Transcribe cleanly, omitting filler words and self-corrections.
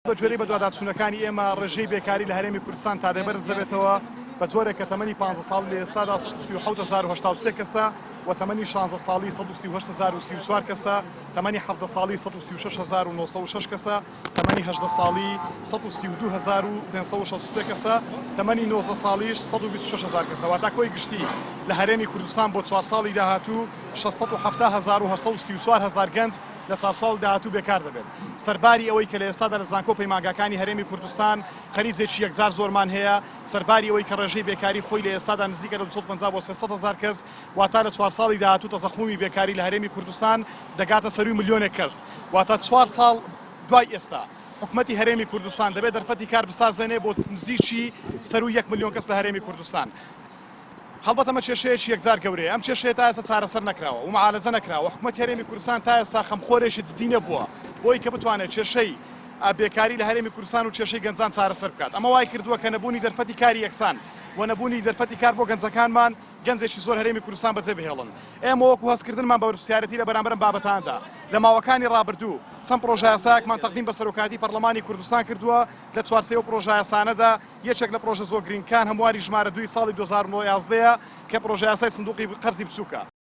بە جۆرەی بەدواداچوونەکانی ئێمە ڕێژەی بێکاری لە هەرێمی کوردستان تا دەبەرز دەبێتەوە بە جۆرێک کە تەمەنی 15 ساڵ لە ئێستادا 137,083 کەسە و تەمەنی 16 ساڵی 138,034 کەسە، تەمەنی 17 ساڵی 136,906 کەسە، تەمەنی 18 ساڵی 132,563 کەسە، تەمەنی 19 ساڵیش 126,000 کەسە. واتە کۆی گشتی لە هەرێمی کوردستان بۆ 4 ساڵی داهاتوو 670,834 گەنج لە 4 ساڵ داهاتوو بێکار دەبێت. سەرباری ئەوەی کە لە ئێستادا لە زانکۆ پەیمانگاکانی هەرێمی کوردستان خەریجێکی یەکجار زۆرمان هەیە، سەرباری ئەوەی کە ڕێژەی بێکاری خۆی لە ئێستادا نزیکە لە 250 بۆ 300,000 کەس، واتە لە 4 ساڵی داهاتوو تەزەخمومی بێکاری لە هەرێمی کوردستان دەگاتە سەروی ملیۆنێک کەس. واتە 4 ساڵ دوای ئێستا حکومەتی هەرێمی کوردستان دەبێت دەرفەتی کار بسازێنێ بۆ نزیکی سەروی 1 ملیۆن کەس لە هەرێمی کوردستان. هەڵبەت ئەمە کێشەیەکی یەکجار گەورەیە، ئەم کێشەیە تا ئێستا چارەسەر نەکراوە و معالەجە نەکراوە. حکومەتی هەرێمی کوردستان تا ئێستا خەمخۆرێکی جدی نەبووە بۆی کە بتوانێت کێشەی بێکاری لە هەرێمی کوردستان و کێشەی گەنجان چارەسەر بکات. ئەمە وای کردووە کە نەبوونی دەرفەتی کاری یەکسان و نەبوونی دەرفەتی کار بۆ گەنجەکانمان گەنجێکی زۆر هەرێمی کوردستان بەجێ بهێڵن. ئێمە وەکو هەستکردنمان بە پرسیارەتی لە بەرامبەرم بابەتاندا لە ماوەکانی ڕابردوو چەند پرۆژە یاسایەکمان تەقدیم بە سەرۆکاتی پەرلەمانی کوردستان کردووە. لە چوارچێوە پرۆژە یاسانەدا یەکێک لە پرۆژە زۆرگرینگەکان هەمواری ژمارە 2 ساڵی 2011 کە پرۆژە یاسای سندوقی قەرزی بچووکە.